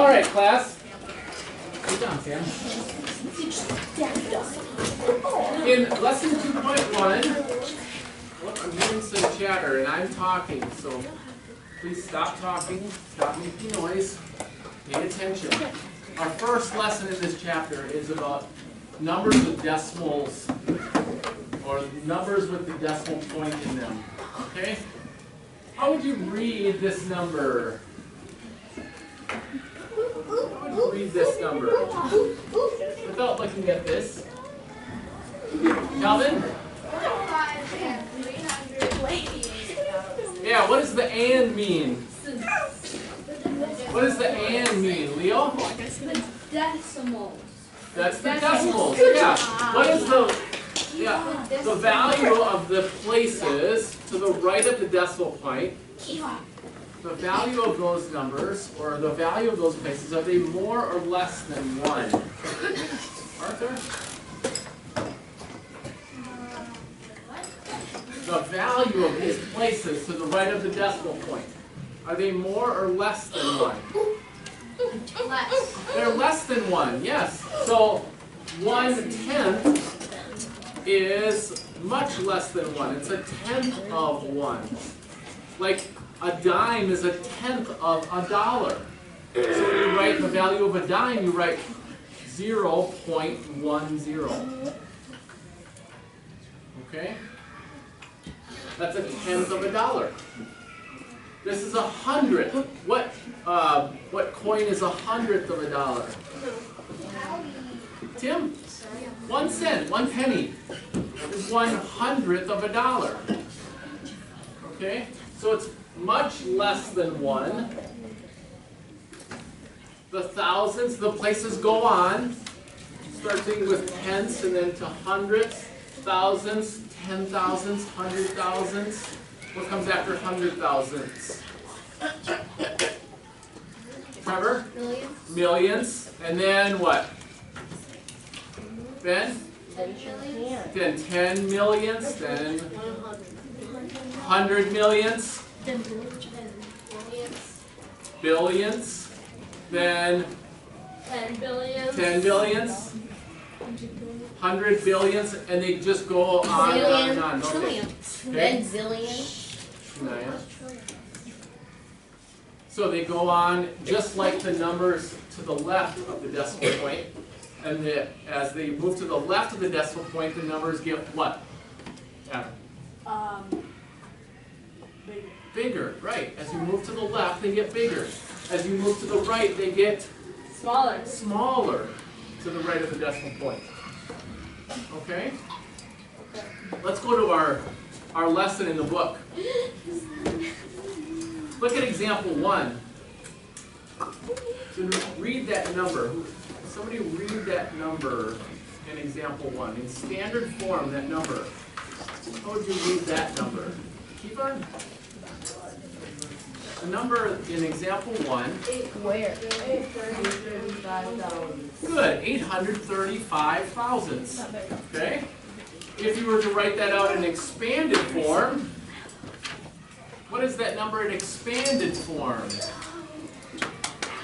All right, class. Sit down, Sam. In lesson 2.1, look, I'm hearing some chatter and I'm talking, so please stop talking, stop making noise, pay attention. Our first lesson in this chapter is about numbers with decimals, or numbers with the decimal point in them. Okay? How would you read this number? How would you read this number? Without looking at this. Calvin? Yeah, what does the and mean? What does the and mean, Leo? The decimals. That's the decimals. Yeah. What is the value of the places to the right of the decimal point? The value of those numbers, or the value of those places, are they more or less than 1? Arthur? The value of these places to the right of the decimal point, are they more or less than 1? Less. They're less than 1, yes. So 1/10 is much less than 1. It's a tenth of 1. Like a dime is a tenth of a dollar. So when you write the value of a dime, you write 0.10. Okay? That's a tenth of a dollar. This is 100th. What coin is 100th of a dollar? Tim? 1 cent, 1 penny is 100th of a dollar. Okay? So it's much less than 1. The thousands, the places go on, starting with tenths and then to hundredths, thousands, 10,000s, 100,000s. What comes after 100,000s? Trevor? Millions. Millions. And then what? Ben? 10 millions. Then 10 millions. Then 100 millions. 10 billions. Billions. Then 10 billions. 10 billions. 100 billions. And they just go on and on and on. Okay. Then zillion. Trillion. So they go on just like the numbers to the left of the decimal point. And as they move to the left of the decimal point, the numbers get what? Adam? Bigger, right. As you move to the left, they get bigger. As you move to the right, they get smaller to the right of the decimal point. Okay? Let's go to our lesson in the book. Look at example 1. So read that number. Somebody read that number in example 1. In standard form, that number. How would you read that number? Keep on. The number in example 1. Where? 835,000. Good. 835,000. Okay? If you were to write that out in expanded form, what is that number in expanded form?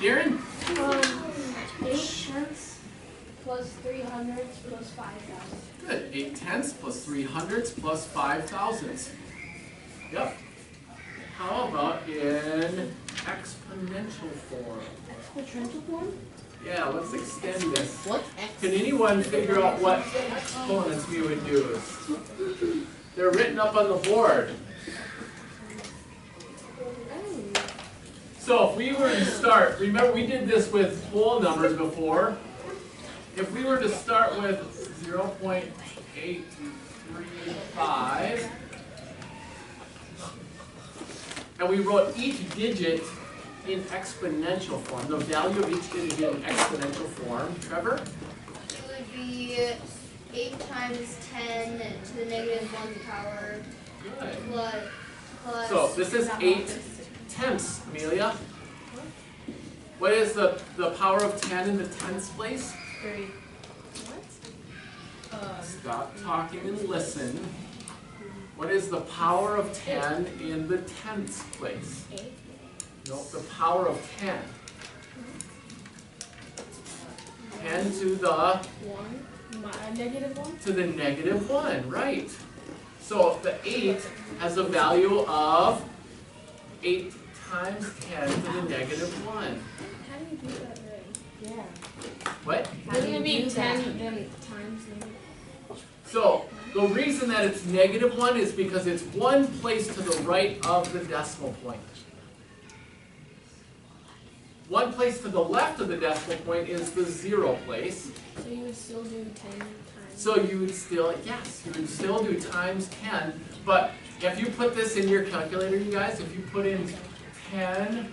Darren? 8 tenths plus 3 hundredths plus 5,000. Good. 8 tenths plus 3 hundredths plus 5 thousandths. Yep. How about in exponential form? Exponential form? Yeah, let's extend this. What's X? Can anyone figure out what exponents we would use? They're written up on the board. So if we were to start, remember we did this with whole numbers before. If we were to start with 0.835, and we wrote each digit in exponential form, the value of each digit in exponential form, Trevor? It would be 8 times 10 to the negative 1 power Good. plus. So this is 8 tenths, Amelia. What is the power of 10 in the tenths place? 3. Stop talking and listen. What is the power of 10 in the tenths place? 8. No, the power of 10. 10 to the Negative 1? to the negative 1, right. So the 8 has a value of 8 times 10 to the negative 1. How do you do that right? Yeah. What? Wouldn't it be 10 then times negative? So the reason that it's negative 1 is because it's one place to the right of the decimal point. One place to the left of the decimal point is the 0 place. So you would still do 10 times. So you would still, yes, you would still do times 10, but if you put this in your calculator, you guys, if you put in 10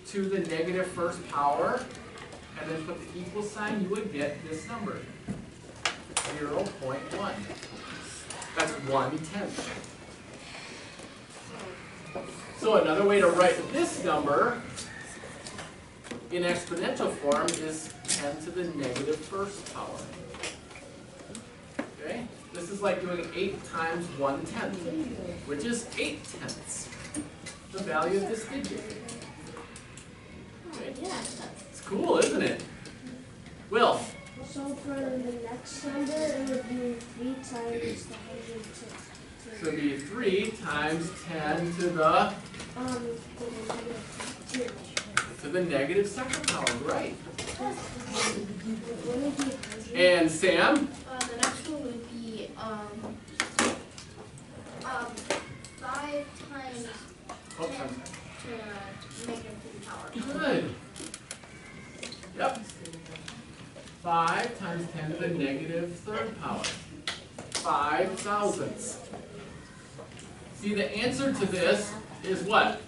to the negative first power, and then put the equal sign, you would get this number, 0.1. That's 1/10. So another way to write this number in exponential form is 10 to the negative first power. Okay? This is like doing 8 times 1/10, which is 8/10, the value of this digit. Okay? It's cool, isn't it? Will? So for the next number, it would be 3 times the 106. So it would be 3 times 10 to the negative second power, right? And Sam? The next one would be 5 times 10 to negative 3 power. Good. Yep. 5 times 10 to the negative third power. 5 thousandths. See, the answer to this is what?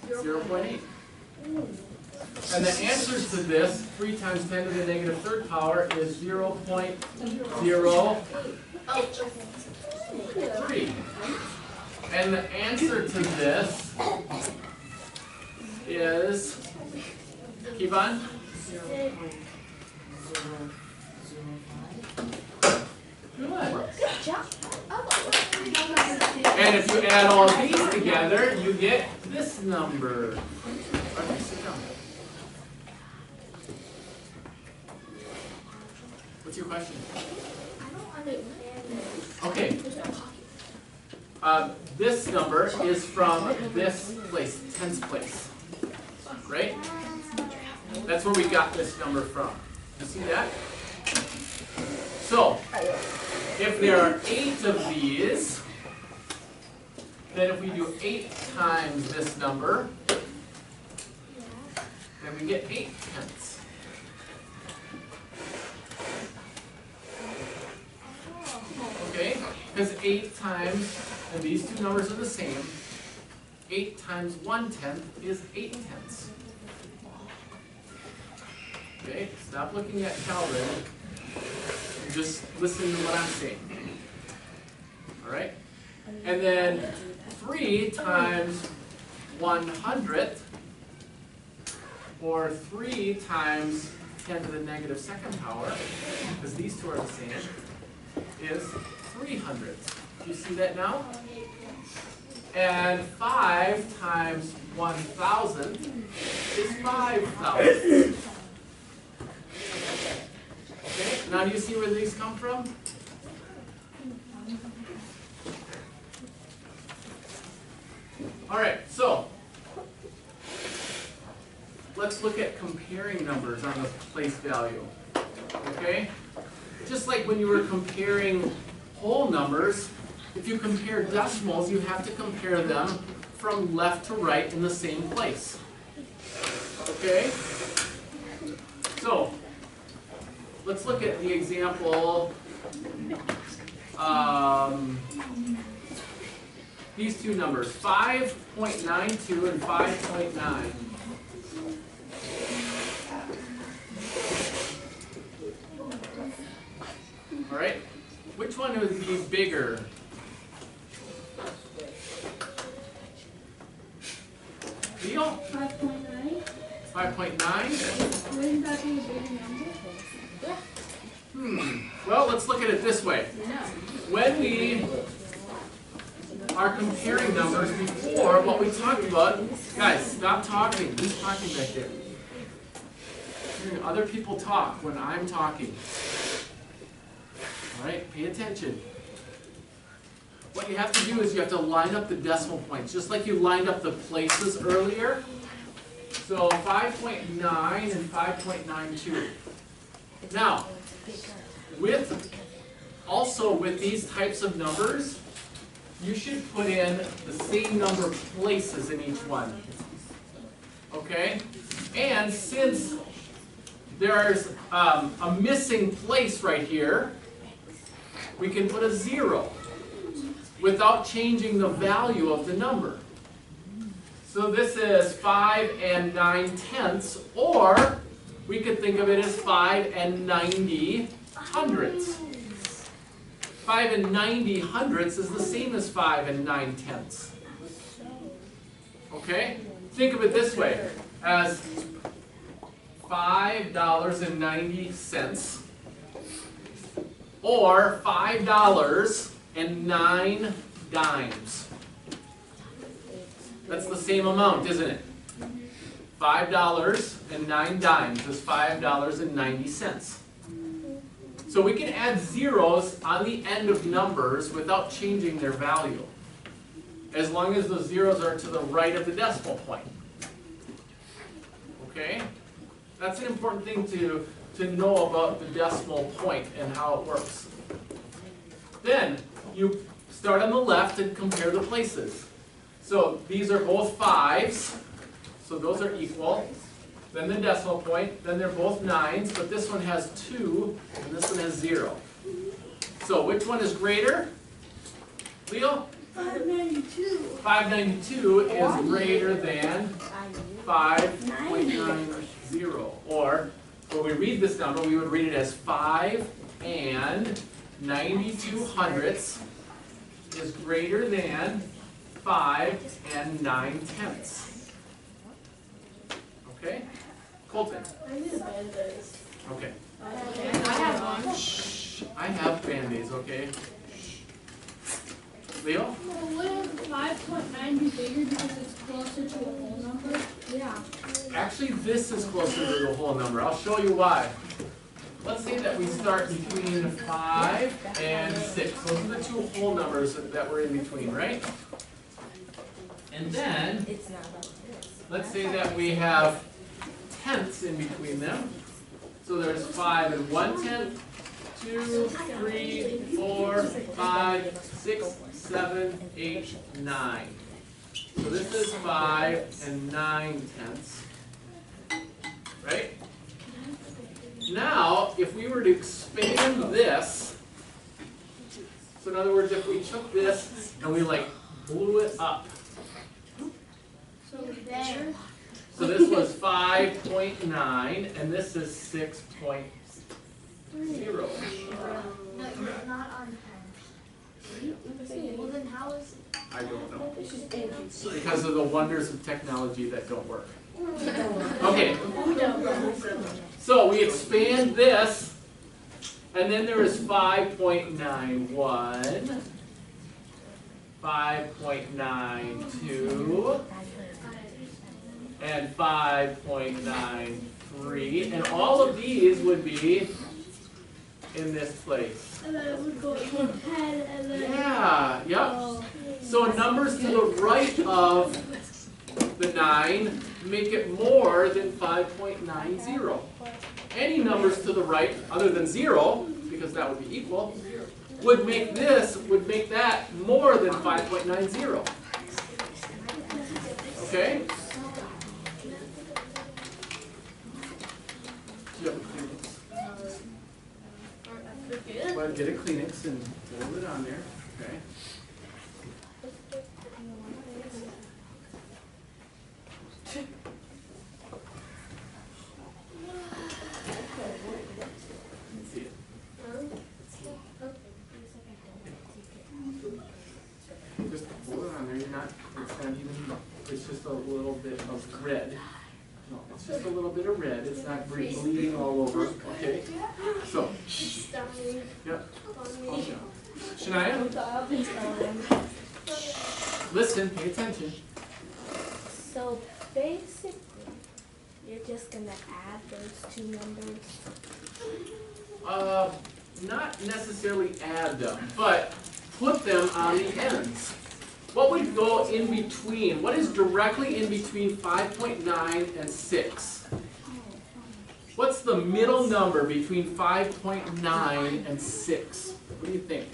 0.8. And the answer to this, 3 times 10 to the negative third power, is 0.03. And the answer to this is, keep on. Good. And if you add all of these together, you get this number. Okay, sit down. What's your question? I don't understand this. Okay. This number is from this place, tens place. Right? That's where we got this number from. You see that? So, if there are 8 of these, then if we do 8 times this number, then we get 8/10. Okay? Because 8 times, and these two numbers are the same, 8 times 1/10 is 8/10. Okay? Stop looking at Calvin. Just listen to what I'm saying. Alright? And then 3 times 100th, or 3 times 10 to the negative second power, because these two are the same, is 300. Do you see that now? And 5 times 1,000 is 5,000. Okay, now do you see where these come from? Alright, so let's look at comparing numbers on the place value. Okay? Just like when you were comparing whole numbers, if you compare decimals, you have to compare them from left to right in the same place. Okay? So, let's look at the example, these two numbers, 5.92 and 5.9. All right, which one would be bigger? Deal? 5.9. 5.9? Wouldn't that be a big number? Well, let's look at it this way. When we are comparing numbers before, what we talked about, guys, stop talking. Who's talking back there? hearing other people talk when I'm talking. All right, pay attention. What you have to do is you have to line up the decimal points, just like you lined up the places earlier. So 5.9 and 5.92. Now, with these types of numbers, you should put in the same number of places in each one. Okay? And since there's a missing place right here, we can put a 0 without changing the value of the number. So this is 5 9/10, or we could think of it as 5 90/100. 5 90/100 is the same as 5 9/10. Okay? Think of it this way, as $5.90, or $5.09. That's the same amount, isn't it? $5.09 is $5.90. So we can add zeros on the end of numbers without changing their value, as long as those zeros are to the right of the decimal point. Okay? That's an important thing to know about the decimal point and how it works. Then you start on the left and compare the places. So these are both 5s, so those are equal. Then the decimal point, then they're both 9s, but this one has 2 and this one has 0. So which one is greater? Leo? 592. 592 is greater than 5.90. Or when we read this number, we would read it as 5 92/100 is greater than 5 9/10. Okay? Colton. I need a Band-Aids. Okay. I have one. Shh. I have Band-Aids, okay? Shh. Leo? Wouldn't 5.9 be bigger because it's closer to a whole number? Yeah. Actually, this is closer to the whole number. I'll show you why. Let's say that we start between 5 and 6. Those are the two whole numbers that were in between, right? And then, let's say that we have tenths in between them. So there's 5 and 1/10, 2, 3, 4, 5, 6, 7, 8, 9. So this is 5 and 9/10. Right? Now, if we were to expand this, so in other words, if we took this and we like blew it up. So this was 5.9 and this is 6.0. No, you're not on 10. Well, then how is it? I don't know. Because of the wonders of technology that don't work. Okay. So we expand this, and then there is 5.91, 5.92, and 5.93, and all of these would be in this place. And then it would go to 10 and then... Yeah, yep. So numbers to the right of the 9 make it more than 5.90. Any numbers to the right other than 0, because that would be equal, would make that more than 5.90. Okay? Do you have a Kleenex? Well, get a Kleenex and hold it on there. Okay? Just hold it on there. It's not even, it's just a little bit of red. No, it's just a little bit of red. It's not bleeding all over. Okay? So, yep. Calm down. Shania? Listen, pay attention. So basically, You're just gonna add those two numbers. Not necessarily add them, but put them on the ends. What would go in between? What is directly in between 5.9 and 6? What's the middle number between 5.9 and 6? What do you think?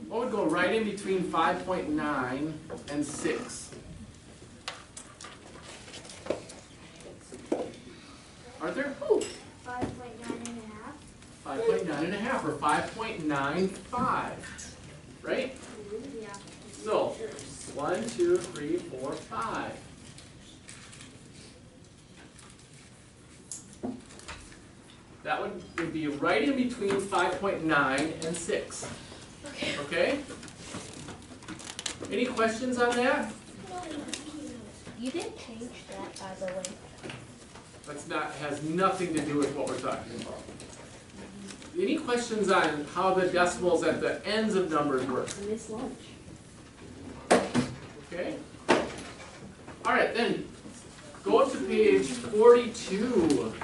What would go right in between 5.9 and 6? Arthur? 5.9 5.9 and a half, or 5.95, right? Yeah. So, 1, 2, 3, 4, 5. That would be right in between 5.9 and 6. Okay? Any questions on that? You didn't change that, by the way. Has nothing to do with what we're talking about. Any questions on how the decimals at the ends of numbers work? I missed lunch. Okay? All right, then go to page 42.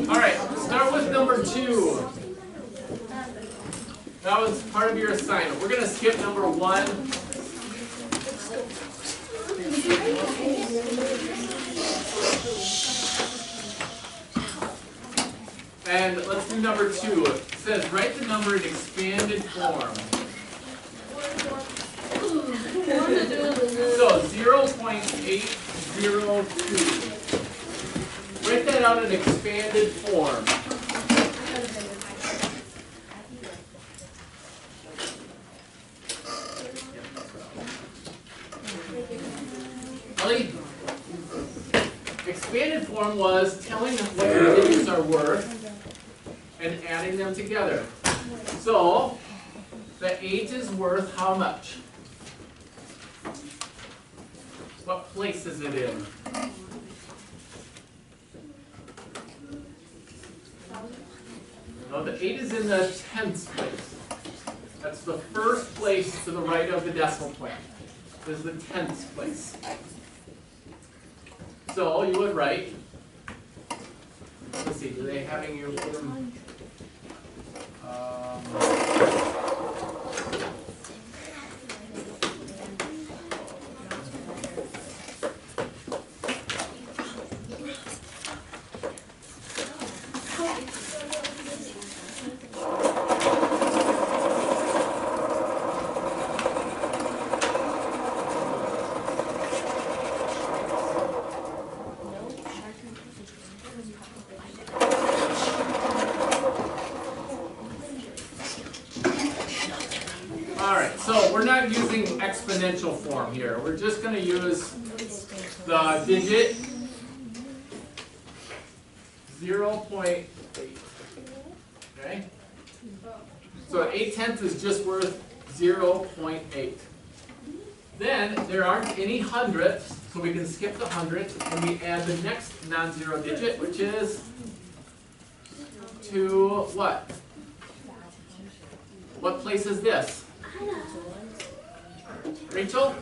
All right, start with number 2. That was part of your assignment. We're going to skip number 1. And let's do number 2. It says write the number in expanded form. So 0.802. Write that out in expanded form. Ellie? Expanded form was telling them what the digits are worth and adding them together. So, the 8 is worth how much? What place is it in? No, the 8 is in the 10th place. That's the first place to the right of the decimal point. This is the 10th place. So you would write, let's see, do they having you put them? Exponential form here. We're just going to use the digit 0.8. Okay? So 8/10 is just worth 0.8. Then there aren't any hundredths, so we can skip the hundredths and we add the next non-zero digit, which is to what? What place is this? Rachel?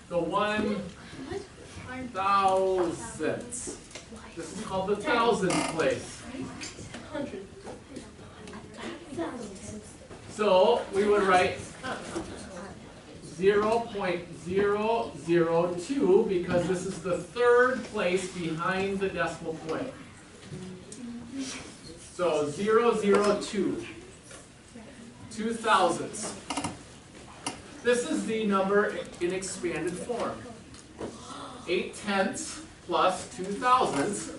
The 1,000ths. This is called the thousandth place. So we would write 0.002 because this is the third place behind the decimal point. So 002. 2 thousandths. This is the number in expanded form. 8/10 plus 2 thousandths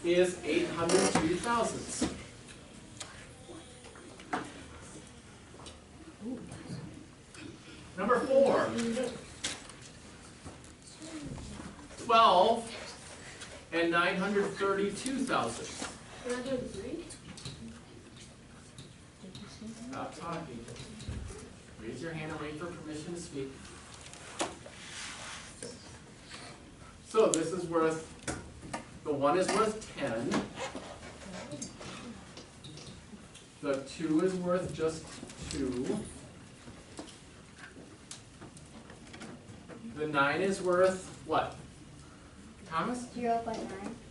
is 802 thousandths. Number 4. 12 and 932 thousandths. Stop talking. Raise your hand and wait for permission to speak. So this is worth, the 1 is worth 10. The 2 is worth just 2. The 9 is worth what? Thomas? 0.9.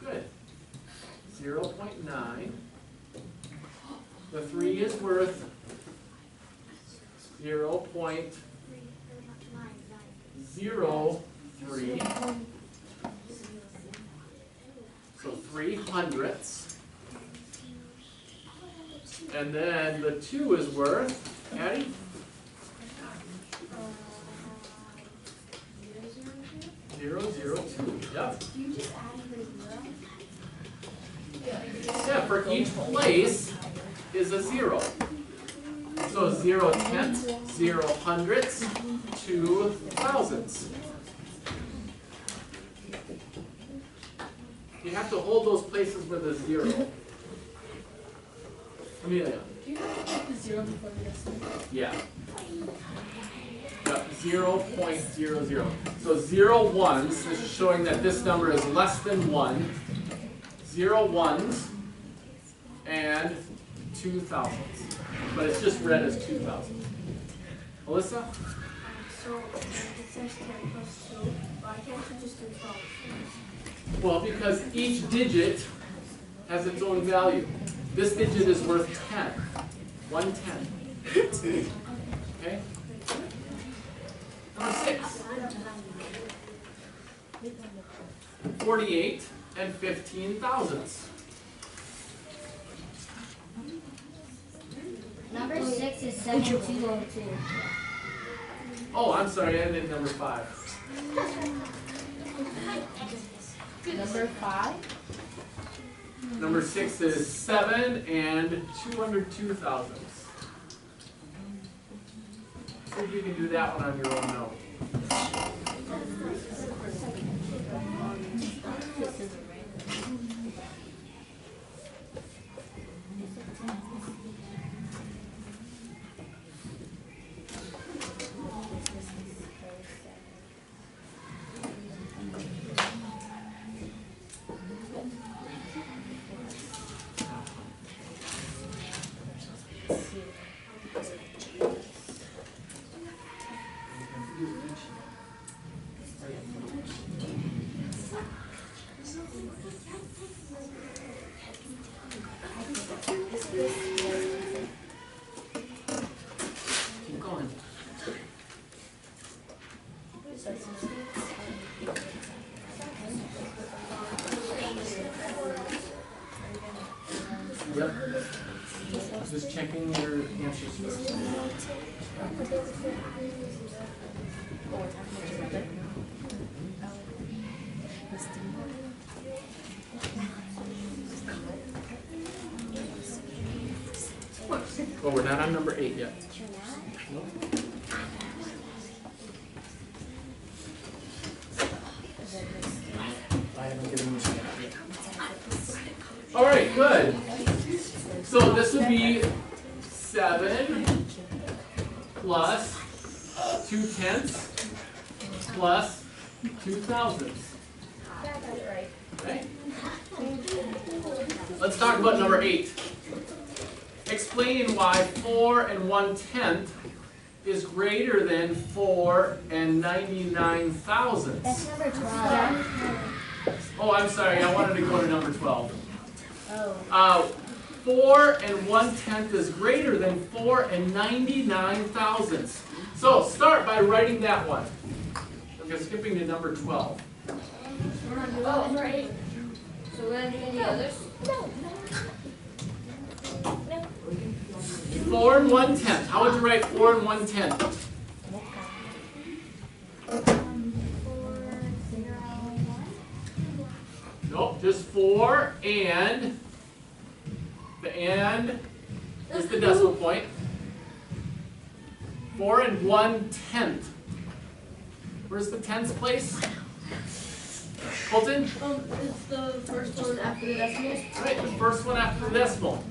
Good. 0.9. The 3 is worth 0.03. So 3 hundredths. And then the 2 is worth, Addie? 0.002. Yep. Do you just add even zero? Yeah, for each place is a 0. So 0 tenths, 0 hundredths, 2 thousandths. You have to hold those places with a 0. Amelia? Do you have to put the 0 before the decimal? Yeah. Yep, 0.00. So 0 ones, this is showing that this number is less than 1. 0 ones and 2 thousandths. But it's just read as 2 thousandths. Alyssa? So it says 10 plus 2. Why can't you just do 12? Well, because each digit has its own value. This digit is worth 10. 1/10. Okay? Number 6. 48 and 15 thousandths. Number 6 is 7202. Oh, I'm sorry, I did number 5. Number 5? Number 6 is 7 and 202 thousandths. See if you can do that one on your own note. Keep going. Yep. Just checking your answers first. Oh, we're not on number 8 yet. Nope. I haven't given you yet. All right, good. So this would be 7 plus 2/10 plus 2 thousandths. Okay. Let's talk about number 8. Explain why 4 and 1/10 is greater than 4 and 99 thousandths. That's number 12. Oh, I'm sorry, I wanted to go to number 12. Oh. 4 and 1/10 is greater than 4 and 99 thousandths. So start by writing that one. Okay, skipping to number 12. We're not doing number 8. So we're not doing the others? 4 and 1/10. How would you write 4 and 1/10? 4, 0, 1. Nope, just 4 and the and is the decimal point. 4 and 1/10. Where's the tenths place? Colton? It's the first one after the decimals. Right, the first one after the decimal.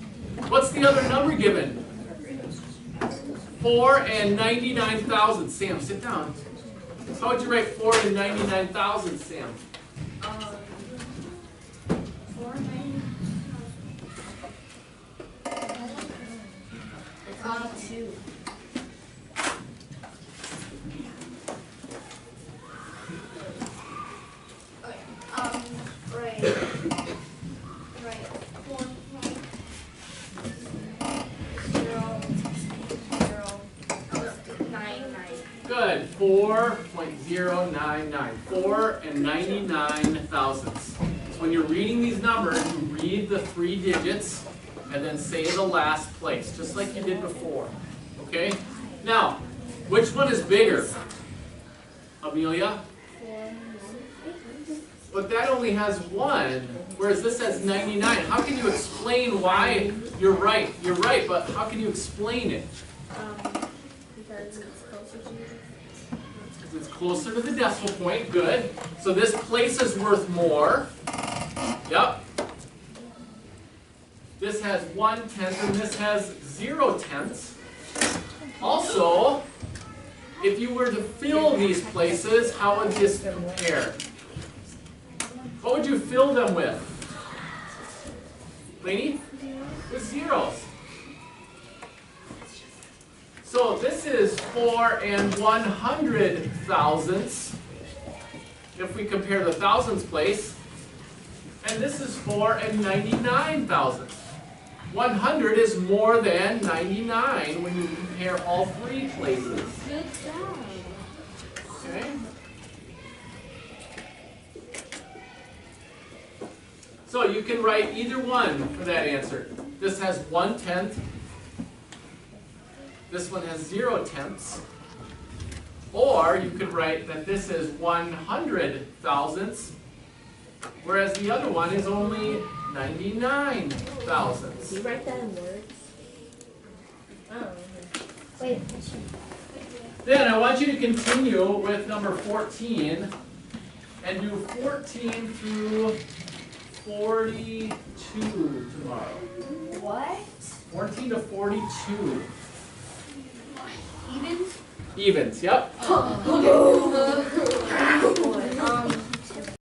What's the other number given? 4 and 99 thousandths. Sam, sit down. How would you write 4 and 99 thousandths, Sam? 2. Right. Right. 4.099. Good. 4.099. 4 and 99 thousandths. So when you're reading these numbers, you read the 3 digits and then say the last place, just like you did before. Okay? Now, which one is bigger? Amelia? But that only has 1, whereas this has 99. How can you explain why you're right? You're right, but how can you explain it? Because it's closer to you. Because it's closer to the decimal point. Good. So this place is worth more. Yep. This has 1/10 and this has 0/10. Also, if you were to fill these places, how would this compare? What would you fill them with? Lainey? With zeros. So this is 4 and 100 thousandths, if we compare the thousandths place. And this is 4 and 99 thousandths. 100 is more than 99 when you compare all 3 places. Good job. Okay? So you can write either one for that answer. This has 1/10. This one has 0/10. Or you could write that this is 100 thousandths, whereas the other one is only 99 thousandths. Do you write that in words? Oh. Wait. Then I want you to continue with number 14 and do 14 through 42 tomorrow. What? 14 to 42. Evens? Evens, yep. Okay.